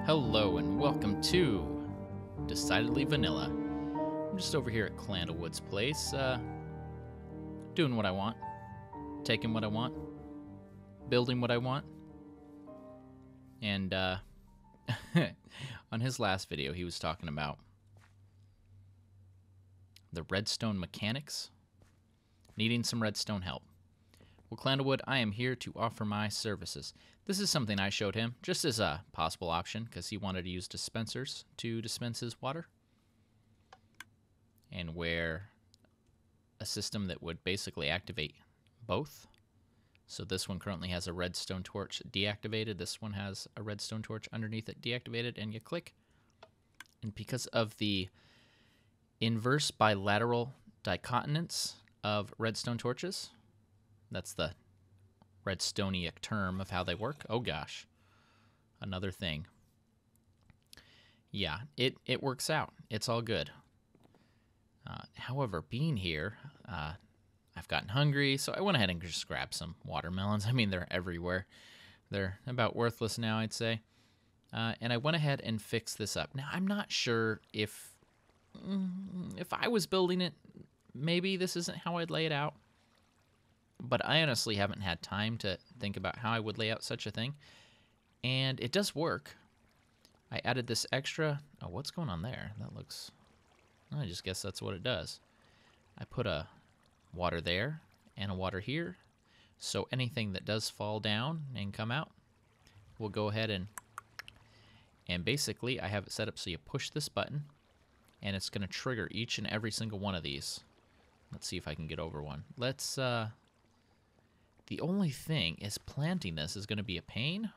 Hello and welcome to Decidedly Vanilla. I'm just over here at Clandlewood's place, doing what I want, taking what I want, building what I want. And on his last video, he was talking about the redstone mechanics, needing some redstone help. Well, Clandlewood, I am here to offer my services. This is something I showed him, just as a possible option, because he wanted to use dispensers to dispense his water. And where a system that would basically activate both. So this one currently has a redstone torch deactivated. This one has a redstone torch underneath it deactivated, and you click. And because of the inverse bilateral dicontinence of redstone torches, that's the redstoniac term of how they work. Oh gosh, another thing. Yeah, it works out. It's all good. However, being here, I've gotten hungry, so I went ahead and just grabbed some watermelons. I mean, they're everywhere. They're about worthless now, I'd say. And I went ahead and fixed this up. Now, I'm not sure if I was building it, maybe this isn't how I'd lay it out. But I honestly haven't had time to think about how I would lay out such a thing. And it does work. I added this extra... Oh, what's going on there? That looks... I just guess that's what it does. I put a water there and a water here. So anything that does fall down and come out, we'll go ahead and basically I have it set up so you push this button and it's going to trigger each and every single one of these. Let's see if I can get over one. Let's... The only thing is planting this is going to be a pain.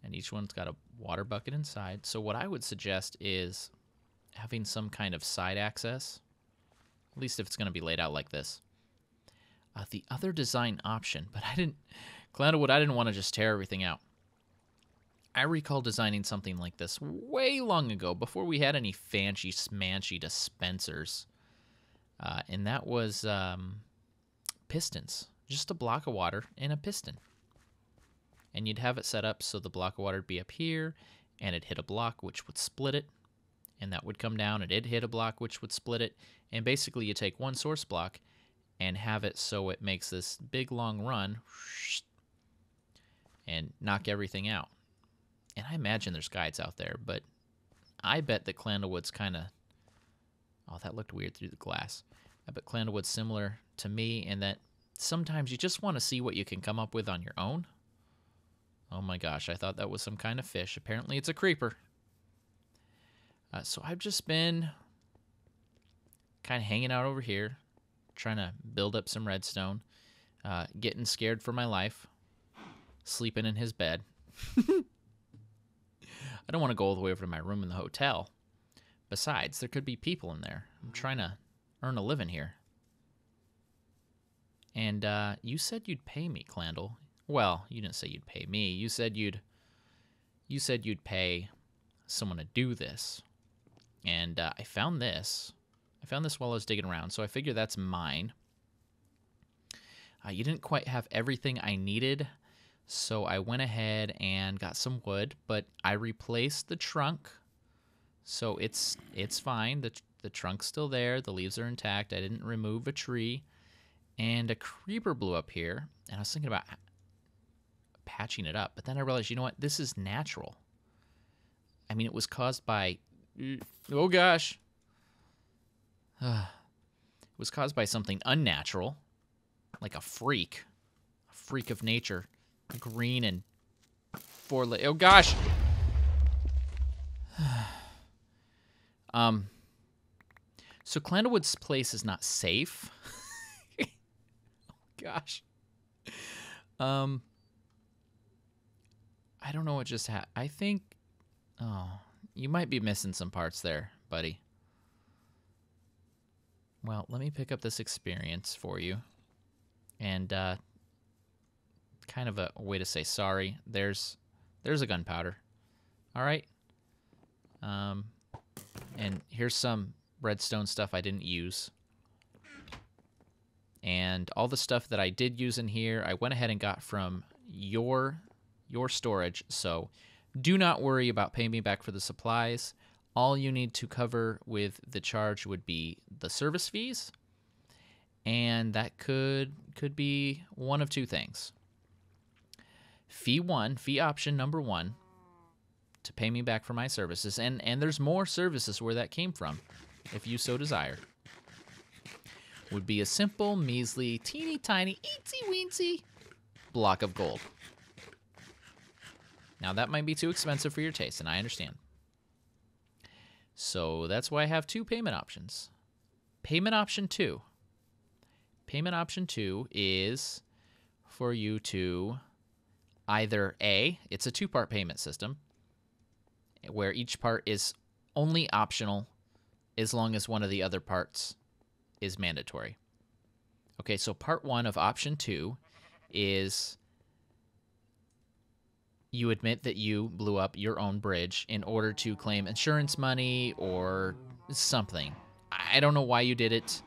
And each one's got a water bucket inside. So what I would suggest is having some kind of side access. At least if it's going to be laid out like this. The other design option, but Clandlewood, I didn't want to just tear everything out. I recall designing something like this way long ago, before we had any fancy smanchy dispensers. And that was... pistons, just a block of water and a piston. And you'd have it set up so the block of water would be up here, and it'd hit a block which would split it, and that would come down, and it'd hit a block which would split it, and basically you take one source block and have it so it makes this big long run and knock everything out. And I imagine there's guides out there, but I bet that Clandlewood's kind of... Oh, that looked weird through the glass. I bet Clandlewood's similar to me in that sometimes you just want to see what you can come up with on your own. Oh my gosh, I thought that was some kind of fish. Apparently it's a creeper. So I've just been kind of hanging out over here, trying to build up some redstone, getting scared for my life, sleeping in his bed. I don't want to go all the way over to my room in the hotel. Besides, there could be people in there. I'm trying to earn a living here. And you said you'd pay me, Clandle. Well, you didn't say you'd pay me. You said you'd pay someone to do this. And I found this. I found this while I was digging around, so I figure that's mine. You didn't quite have everything I needed, so I went ahead and got some wood, but I replaced the trunk, so it's fine. The trunk's still there. The leaves are intact. I didn't remove a tree. And a creeper blew up here. And I was thinking about patching it up. But then I realized, you know what? This is natural. I mean, it was caused by... Oh, gosh. It was caused by something unnatural. Like a freak. A freak of nature. Green and four-legged... Oh, gosh! So Clandlewood's place is not safe. Oh gosh. I don't know what just happened. I think... Oh, you might be missing some parts there, buddy. Well, let me pick up this experience for you. And, kind of a way to say sorry. There's a gunpowder. All right? And here's some redstone stuff I didn't use. And all the stuff that I did use in here, I went ahead and got from your storage. So Do not worry about paying me back for the supplies. All you need to cover with the charge would be the service fees, and that could be one of two things. Fee option number 1, to pay me back for my services, and there's more services where that came from, if you so desire, would be a simple, measly, teeny tiny, eensy-weensy block of gold. Now, that might be too expensive for your taste, and I understand. So that's why I have 2 payment options. Payment option 2. Payment option 2 is for you to either A, it's a 2-part payment system, where each part is only optional as long as one of the other parts is mandatory. Okay, so part 1 of option 2 is you admit that you blew up your own bridge in order to claim insurance money or something. I don't know why you did it.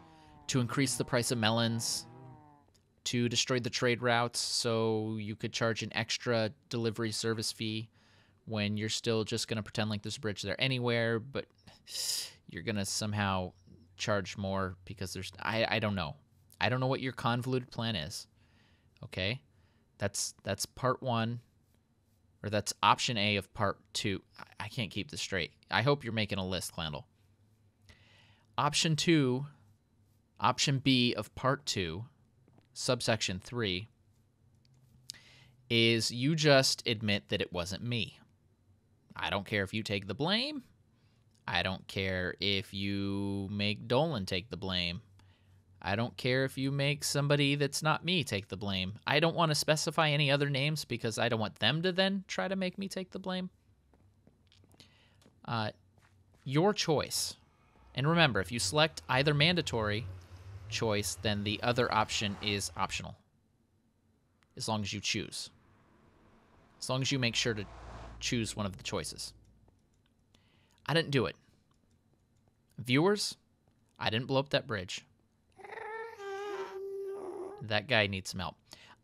To increase the price of melons, to destroy the trade routes so you could charge an extra delivery service fee when you're still just going to pretend like there's a bridge there anywhere, but you're going to somehow charge more because there's... I don't know. I don't know what your convoluted plan is. Okay? That's part 1. Or that's option A of part 2. I can't keep this straight. I hope you're making a list, Clandle. Option 2, option B of part 2, subsection 3, is you just admit that it wasn't me. I don't care if you take the blame. I don't care if you make Dolan take the blame. I don't care if you make somebody that's not me take the blame. I don't want to specify any other names because I don't want them to then try to make me take the blame. Your choice. And remember, if you select either mandatory choice, then the other option is optional. As long as you choose. As long as you make sure to choose one of the choices. I didn't do it. Viewers, I didn't blow up that bridge. That guy needs some help.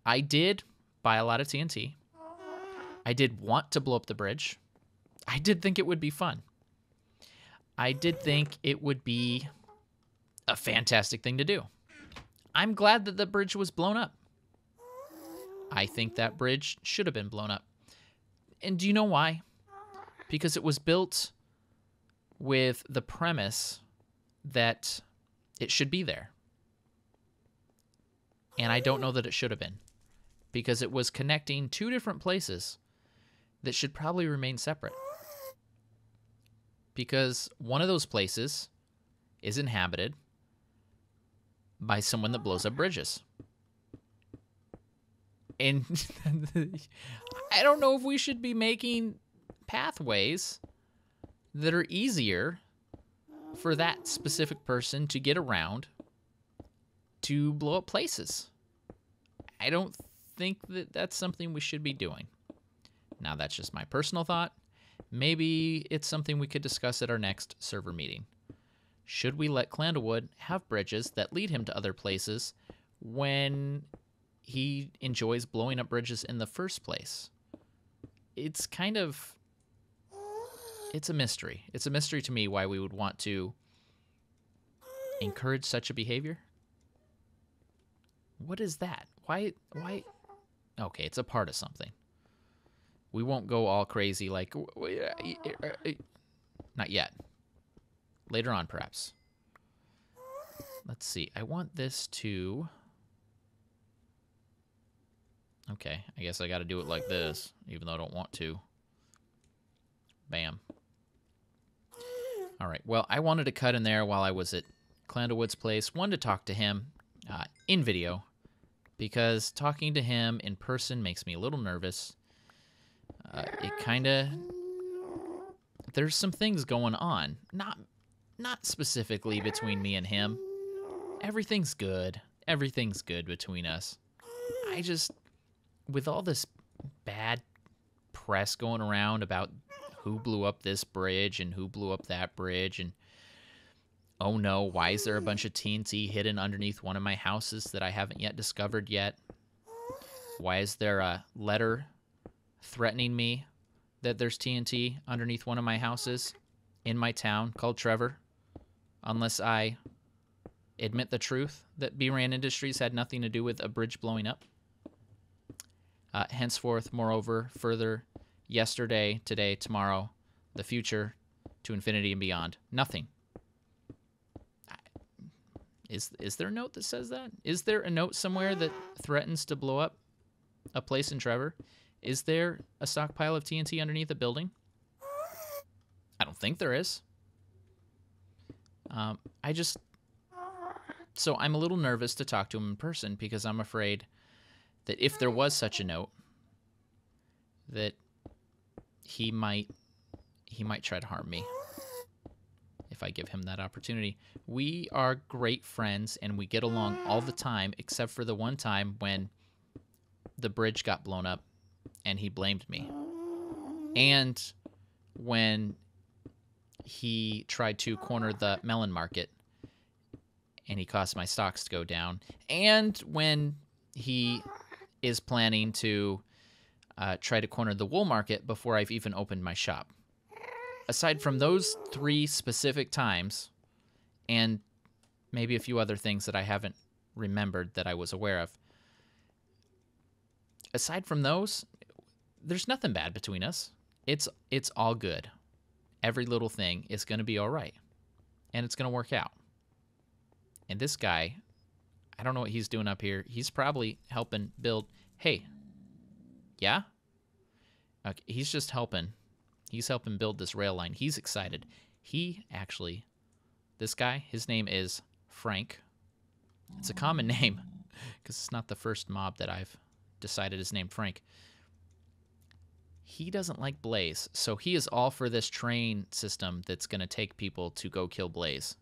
I did buy a lot of TNT. I did want to blow up the bridge. I did think it would be fun. I did think it would be a fantastic thing to do. I'm glad that the bridge was blown up. I think that bridge should have been blown up. And do you know why? Because it was built with the premise that it should be there. And I don't know that it should have been, because it was connecting 2 different places that should probably remain separate. Because one of those places is inhabited by someone that blows up bridges. And I don't know if we should be making pathways that are easier for that specific person to get around to blow up places. I don't think that that's something we should be doing. Now, that's just my personal thought. Maybe it's something we could discuss at our next server meeting. Should we let Clandlewood have bridges that lead him to other places when he enjoys blowing up bridges in the first place? It's kind of... It's a mystery. It's a mystery to me why we would want to encourage such a behavior. What is that? Why? Okay, it's a part of something. We won't go all crazy like... Not yet. Later on, perhaps. Let's see. I want this to... Okay, I guess I got to do it like this, even though I don't want to. Bam. All right, well, I wanted to cut in there while I was at Clandlewood's place. Wanted to talk to him in video, because talking to him in person makes me a little nervous. It kind of... There's some things going on. Not specifically between me and him. Everything's good. Everything's good between us. I just... With all this bad press going around about who blew up this bridge and who blew up that bridge, and oh no, why is there a bunch of TNT hidden underneath one of my houses that I haven't yet discovered yet? Why is there a letter threatening me that there's TNT underneath one of my houses in my town called Trevor, unless I admit the truth that bRanN Industries had nothing to do with a bridge blowing up. Henceforth, moreover, further, yesterday, today, tomorrow, the future, to infinity and beyond. Nothing. Is there a note that says that? Is there a note somewhere that threatens to blow up a place in Trevor? Is there a stockpile of TNT underneath a building? I don't think there is. So I'm a little nervous to talk to him in person because I'm afraid that if there was such a note, that he might try to harm me if I give him that opportunity. We are great friends and we get along all the time, except for the one time when the bridge got blown up and he blamed me. And when he tried to corner the melon market and he caused my stocks to go down. And when he is planning to try to corner the wool market before I've even opened my shop. Aside from those 3 specific times, and maybe a few other things that I haven't remembered that I was aware of, aside from those, there's nothing bad between us. It's all good. Every little thing is going to be all right, and it's going to work out. And this guy, I don't know what he's doing up here. He's probably helping build. Hey, yeah? Okay, he's just helping. He's helping build this rail line. He's excited. He actually, this guy, his name is Frank. It's a common name because it's not the first mob that I've decided is named Frank. He doesn't like Blaze, so he is all for this train system that's going to take people to go kill Blaze.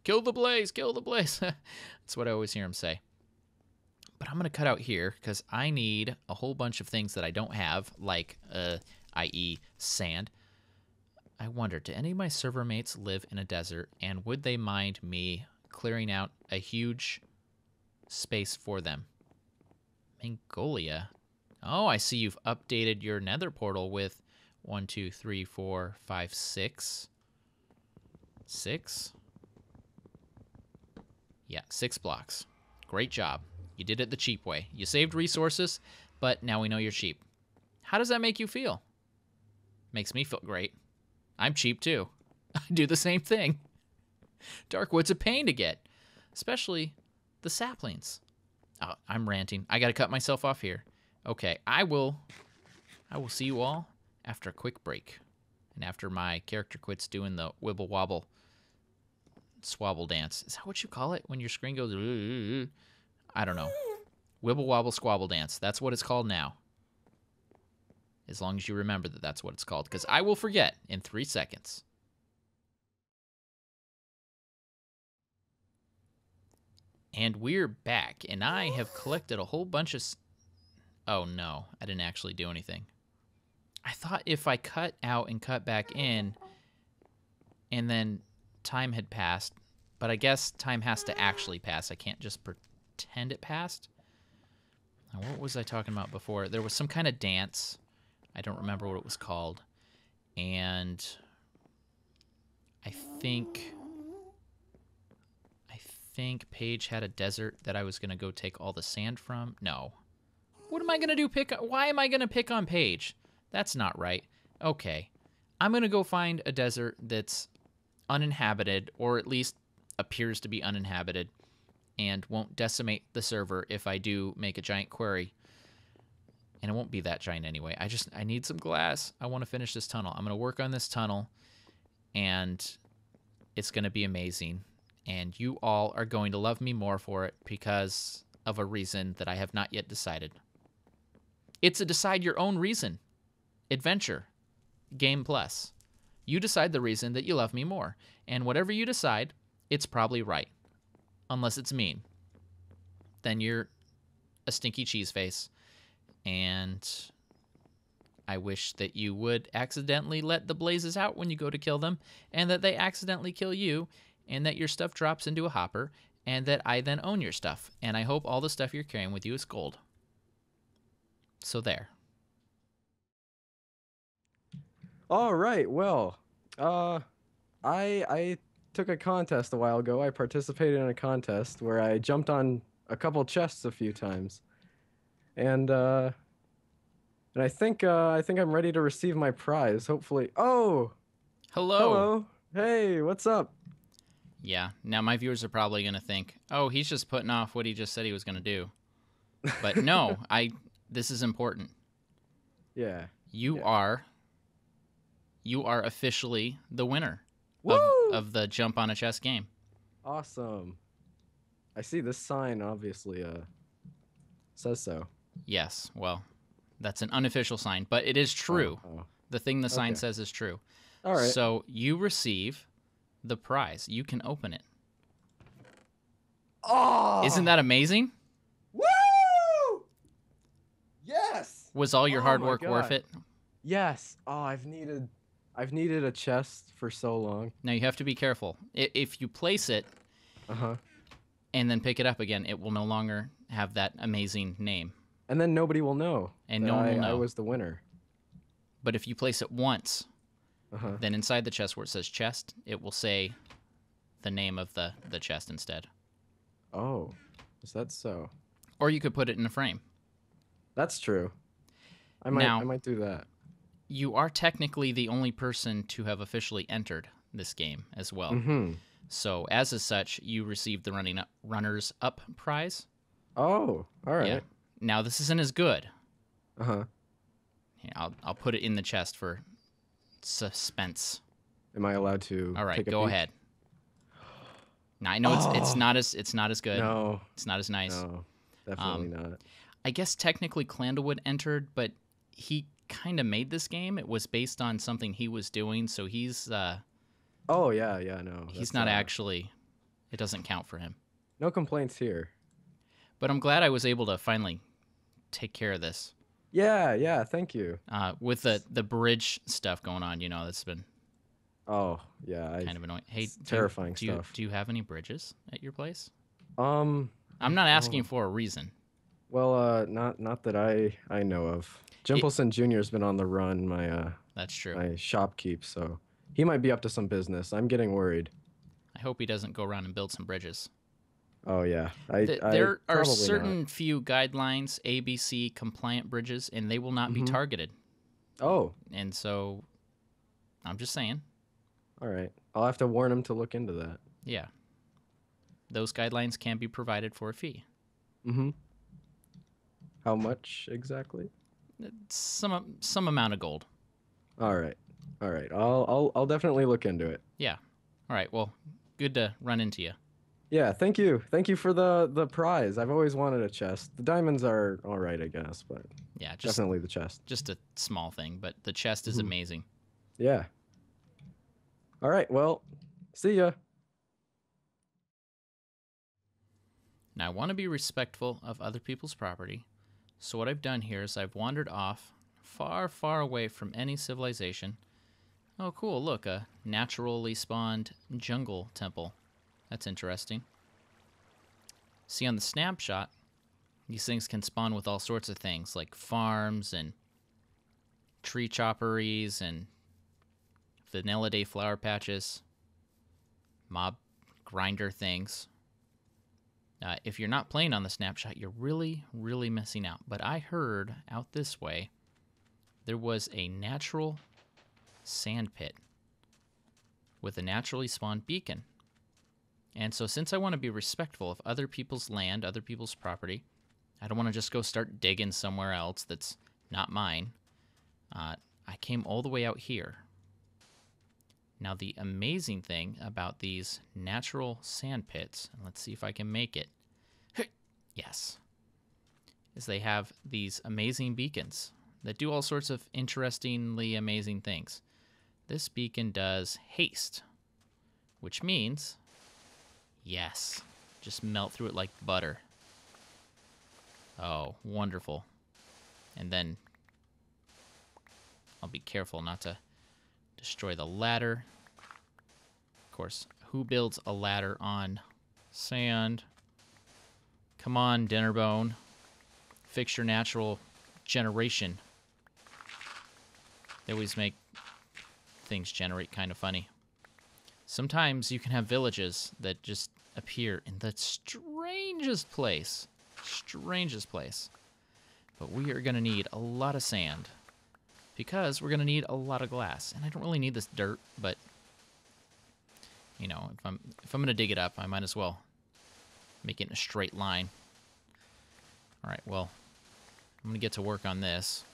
Kill the Blaze! Kill the Blaze! That's what I always hear him say. But I'm going to cut out here because I need a whole bunch of things that I don't have, like, i.e. sand. I wonder, do any of my server mates live in a desert, and would they mind me clearing out a huge space for them? Mongolia. Oh, I see you've updated your Nether portal with 1, 2, 3, 4, 5, 6. 6? Yeah, 6 blocks. Great job. You did it the cheap way. You saved resources, but now we know you're cheap. How does that make you feel? Makes me feel great. I'm cheap too. I do the same thing. Darkwood's a pain to get, especially the saplings. Oh, I'm ranting. I gotta cut myself off here. Okay, I will see you all after a quick break. And after my character quits doing the wibble wobble swabble dance. Is that what you call it when your screen goes? I don't know. Wibble wobble squabble dance. That's what it's called now. As long as you remember that that's what it's called, because I will forget in 3 seconds. And we're back, and I have collected a whole bunch of... Oh, no. I didn't actually do anything. I thought if I cut out and cut back in, and then time had passed, but I guess time has to actually pass. I can't just pretend it passed. Now, what was I talking about before? There was some kind of dance. I don't remember what it was called. And I think Paige had a desert that I was going to go take all the sand from. No. What am I going to do? Why am I going to pick on Paige? That's not right. Okay. I'm going to go find a desert that's uninhabited, or at least appears to be uninhabited, and won't decimate the server if I do make a giant quarry. And it won't be that giant anyway. I need some glass. I want to finish this tunnel. I'm going to work on this tunnel, and it's going to be amazing. And you all are going to love me more for it because of a reason that I have not yet decided. It's a decide your own reason. Adventure. Game Plus. You decide the reason that you love me more. And whatever you decide, it's probably right. Unless it's mean. Then you're a stinky cheese face. And I wish that you would accidentally let the blazes out when you go to kill them, and that they accidentally kill you, and that your stuff drops into a hopper, and that I then own your stuff. And I hope all the stuff you're carrying with you is gold. So there. All right. Well, uh, I took a contest a while ago. I participated in a contest where I jumped on a couple chests a few times, and uh, and I think I'm ready to receive my prize. Hopefully. Oh, Hello. hello. Hey, what's up? Yeah. Now my viewers are probably going to think, "Oh, he's just putting off what he just said he was going to do." But no, I this is important. Yeah. You Yeah. are you are officially the winner of Woo! of the jump on a chess game. Awesome. I see this sign obviously says so. Yes. Well, that's an unofficial sign, but it is Oh, true. oh. The thing the sign Okay. says is true. All right. So, you receive the prize. You can open it. Isn't Oh! that amazing? Woo! Yes! Was all your Oh hard my work worth god. it? Yes. Oh, I've needed a chest for so long. Now you have to be careful. If you place it Uh-huh. and then pick it up again, it will no longer have that amazing name, And then nobody will know and that no one will I know. was the winner. But if you place it once, Uh-huh. then inside the chest where it says chest, it will say the name of the chest instead. Oh. Is that so? Or you could put it in a frame. That's true. I might I Now, might do that. you are technically the only person to have officially entered this game as well. Mm-hmm. So, as such, you receive the runners up prize. Oh, all Yeah. right. Now, this isn't as good. Uh-huh. Here, I'll put it in the chest for suspense. Am I allowed to All right, take a go peek? ahead. Now I know it's Oh, not as good. no. It's not as nice. No. Definitely not. I guess technically Clandlewood entered, but he kind of made this game. It was based on something he was doing, so Oh, yeah, yeah, no. he's That's not actually. It doesn't count for him. no complaints here. But I'm glad I was able to finally take care of this. Yeah, yeah, thank you. With the bridge stuff going on, that's been Oh, yeah, kind of annoying. Hey, it's terrifying stuff. do you have any bridges at your place? Um, I'm not asking oh, for a reason. well, not that I know of. It Jimpleson Jr.'s been on the run, That's true. my shopkeep, so he might be up to some business. I'm getting worried. I hope he doesn't go around and build some bridges. Oh yeah, I There are probably not. certain few guidelines, ABC compliant bridges, and they will not be Mm-hmm. targeted. Oh, And so, I'm just saying, all right. I'll have to warn him to look into that. yeah, those guidelines can be provided for a fee. Mm-hmm. How much exactly? Some amount of gold. All right. All right. I'll definitely look into it. Yeah. All right. Well, good to run into you. Yeah, thank you. Thank you for the prize. I've always wanted a chest. The diamonds are all right, I guess, but Yeah, definitely the chest. just a small thing, but the chest is Mhm. amazing. Yeah. All right. Well, see ya. Now, I want to be respectful of other people's property. So what I've done here is I've wandered off far, far away from any civilization. Oh, cool. Look, a naturally spawned jungle temple. That's interesting. See, on the snapshot, these things can spawn with all sorts of things, like farms and tree chopperies and vanilla day flower patches, mob grinder things. If you're not playing on the snapshot, you're really, really missing out. But I heard out this way there was a natural sand pit with a naturally spawned beacon. And so since I want to be respectful of other people's land, other people's property, I don't want to just go start digging somewhere else that's not mine. I came all the way out here. Now, the amazing thing about these natural sand pits, and let's see if I can make it. Yes. Is they have these amazing beacons that do all sorts of interestingly amazing things. This beacon does haste, which means, yes, just melt through it like butter. Oh, wonderful. And then I'll be careful not to destroy the ladder. Of course, who builds a ladder on sand? Come on, Dinnerbone. Fix your natural generation. They always make things generate kind of funny. Sometimes you can have villages that just appear in the strangest place. Strangest place. But we are going to need a lot of sand because we're going to need a lot of glass. And I don't really need this dirt, but you know, if I'm going to dig it up, I might as well make it in a straight line. All right, well, I'm going to get to work on this.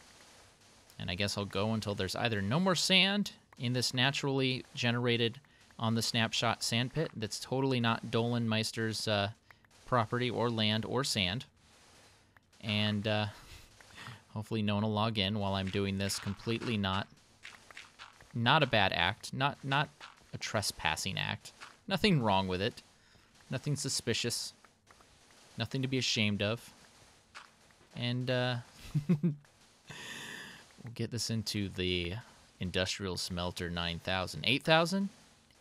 And I guess I'll go until there's either no more sand in this naturally generated on the snapshot sand pit that's totally not Dolan Meister's property or land or sand. And hopefully no one will log in while I'm doing this completely not a bad act, not a trespassing act. Nothing wrong with it. Nothing suspicious. Nothing to be ashamed of. And we'll get this into the industrial smelter 9,000. 8,000?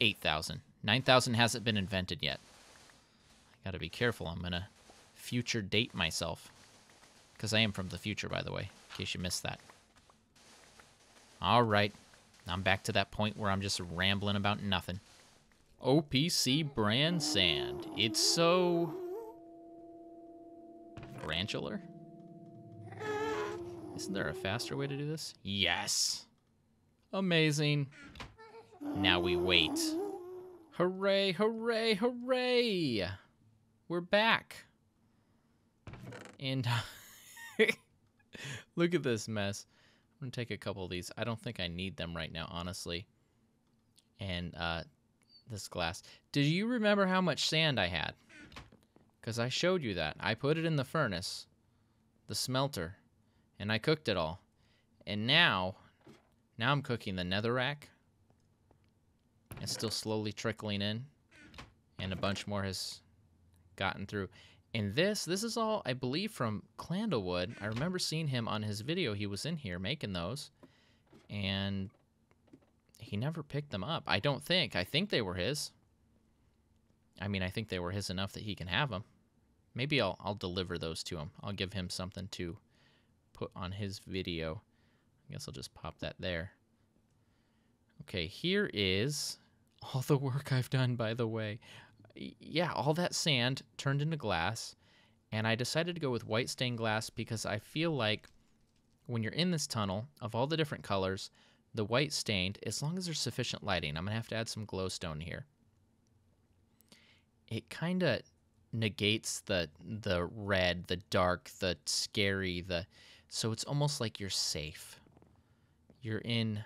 8,000. 9,000 hasn't been invented yet. I gotta be careful. I'm gonna future date myself. Because I am from the future, by the way, in case you missed that. Alright. I'm back to that point where I'm just rambling about nothing. OPC bRanN sand. It's so granular. Isn't there a faster way to do this? Yes. Amazing. Now we wait. Hooray, hooray, hooray. We're back. And look at this mess. I'm going to take a couple of these. I don't think I need them right now, honestly. And this glass. Do you remember how much sand I had? Because I showed you that. I put it in the furnace, the smelter, and I cooked it all. And now I'm cooking the netherrack. It's still slowly trickling in. And a bunch more has gotten through. And this is all, I believe, from Clandlewood. I remember seeing him on his video. He was in here making those. And he never picked them up. I don't think. I think they were his. I mean, I think they were his enough that he can have them. Maybe I'll deliver those to him. I'll give him something to put on his video. I guess I'll just pop that there. Okay, here is all the work I've done, by the way. Yeah, all that sand turned into glass, and I decided to go with white stained glass because I feel like when you're in this tunnel, of all the different colors, the white stained, as long as there's sufficient lighting, I'm going to have to add some glowstone here. It kind of negates the red, the dark, the scary, so it's almost like you're safe. You're in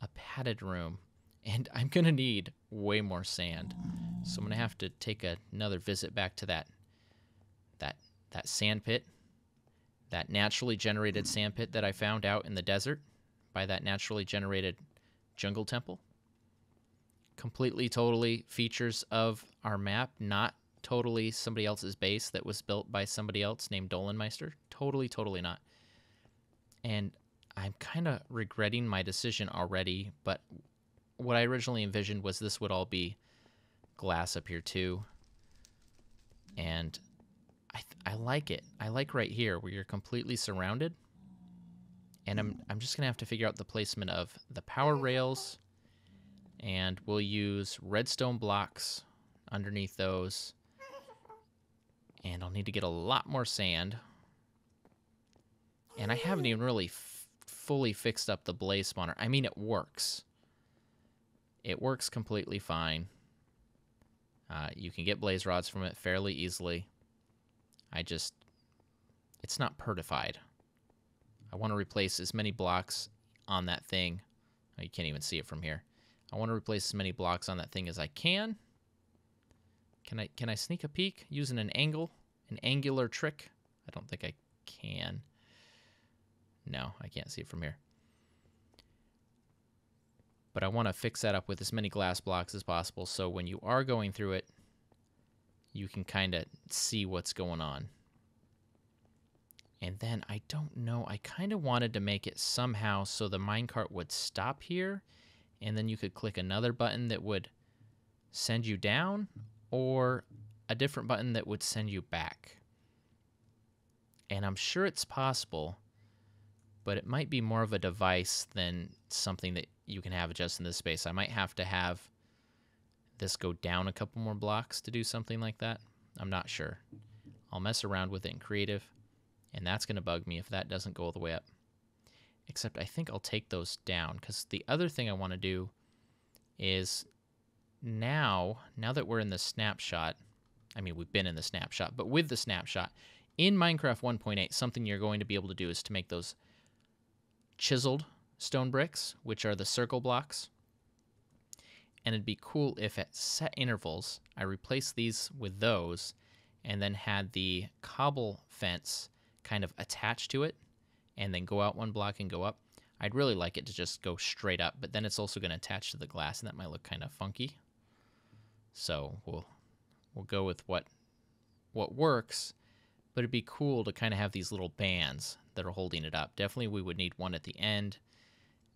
a padded room, and I'm going to need way more sand. So I'm going to have to take another visit back to that sand pit, that naturally generated sand pit that I found out in the desert by that naturally generated jungle temple. Completely, totally features of our map, not totally somebody else's base that was built by somebody else named Dolan Meister. Totally, totally not. And I'm kind of regretting my decision already, but what I originally envisioned was this would all be glass up here too. And I like it. I like right here where you're completely surrounded. And I'm just going to have to figure out the placement of the power rails. And we'll use redstone blocks underneath those. And I'll need to get a lot more sand. And I haven't even really fully fixed up the blaze spawner. I mean, it works. It works completely fine. You can get blaze rods from it fairly easily. It's not pertified. I want to replace as many blocks on that thing. Oh, you can't even see it from here. I want to replace as many blocks on that thing as I can. Can I sneak a peek using an angular trick? I don't think I can. No, I can't see it from here. But I want to fix that up with as many glass blocks as possible so when you are going through it, you can kind of see what's going on. And then, I don't know, I kind of wanted to make it somehow so the minecart would stop here, and then you could click another button that would send you down, or a different button that would send you back. And I'm sure it's possible, but it might be more of a device than something that you can have just in this space. I might have to have this go down a couple more blocks to do something like that. I'm not sure. I'll mess around with it in creative, and that's going to bug me if that doesn't go all the way up. Except I think I'll take those down, because the other thing I want to do is now that we're in the snapshot, I mean, we've been in the snapshot, but with the snapshot, in Minecraft 1.8, something you're going to be able to do is to make those chiseled stone bricks, which are the circle blocks. And it'd be cool if at set intervals, I replace these with those and then had the cobble fence kind of attached to it and then go out one block and go up. I'd really like it to just go straight up, but then it's also going to attach to the glass, and that might look kind of funky. So we'll go with what works, but it'd be cool to kind of have these little bands that are holding it up. Definitely we would need one at the end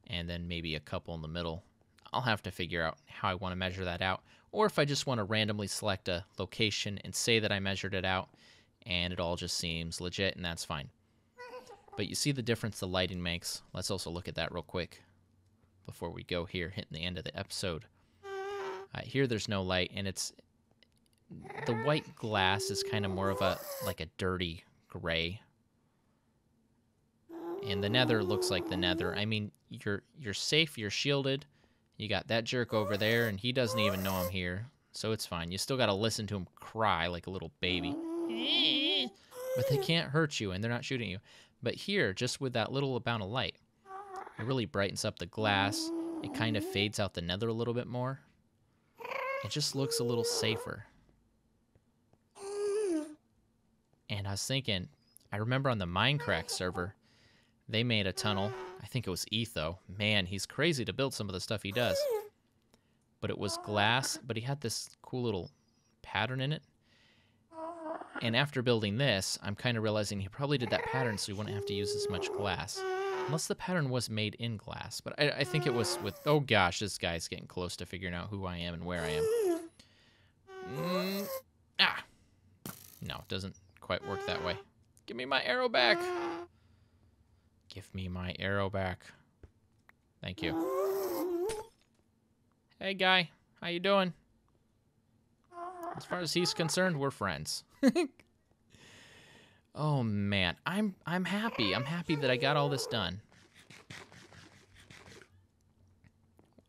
and then maybe a couple in the middle. I'll have to figure out how I want to measure that out, or if I just want to randomly select a location and say that I measured it out and it all just seems legit, and that's fine. But you see the difference the lighting makes. Let's also look at that real quick before we go here, hitting the end of the episode. Here there's no light, and it's the white glass is kind of more of a dirty gray. And the Nether looks like the Nether. I mean, you're safe, you're shielded. You got that jerk over there, and he doesn't even know I'm here, so it's fine. You still got to listen to him cry like a little baby. But they can't hurt you, and they're not shooting you. But here, just with that little amount of light, it really brightens up the glass. It kind of fades out the Nether a little bit more. It just looks a little safer. And I was thinking, I remember on the Minecraft server, they made a tunnel. I think it was Etho. Man, he's crazy to build some of the stuff he does. But it was glass, but he had this cool little pattern in it. And after building this, I'm kind of realizing he probably did that pattern so he wouldn't have to use as much glass. Unless the pattern was made in glass. But I think it was with... Oh gosh, this guy's getting close to figuring out who I am and where I am. No, it doesn't quite work that way. Give me my arrow back. Give me my arrow back. Thank you. Hey, guy. How you doing? As far as he's concerned, we're friends. Oh, man. I'm happy. I'm happy that I got all this done.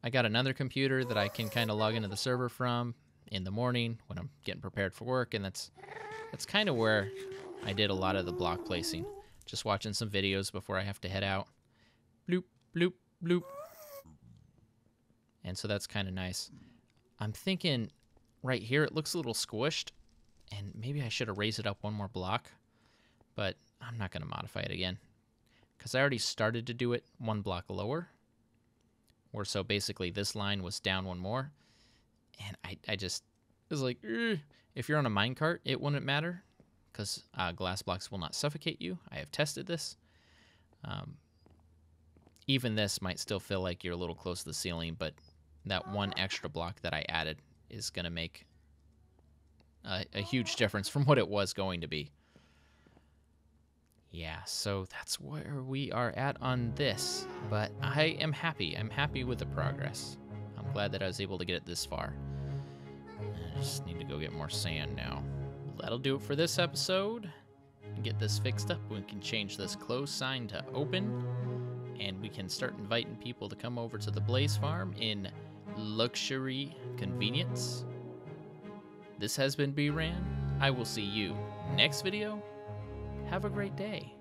I got another computer that I can kind of log into the server from in the morning when I'm getting prepared for work, and that's kind of where I did a lot of the block placing. Just watching some videos before I have to head out. Bloop, bloop, bloop. And so that's kind of nice. I'm thinking right here it looks a little squished, and maybe I should have raised it up one more block, but I'm not going to modify it again because I already started to do it one block lower, or so basically this line was down one more, and I just was like, if you're on a minecart, it wouldn't matter because glass blocks will not suffocate you. I have tested this. Even this might still feel like you're a little close to the ceiling, but that one extra block that I added is going to make a huge difference from what it was going to be. Yeah, so that's where we are at on this, but I am happy. I'm happy with the progress. I'm glad that I was able to get it this far. I just need to go get more sand now. That'll do it for this episode. Get this fixed up. We can change this close sign to open, and we can start inviting people to come over to the Blaze Farm in luxury convenience. This has been bRanN. I will see you next video. Have a great day.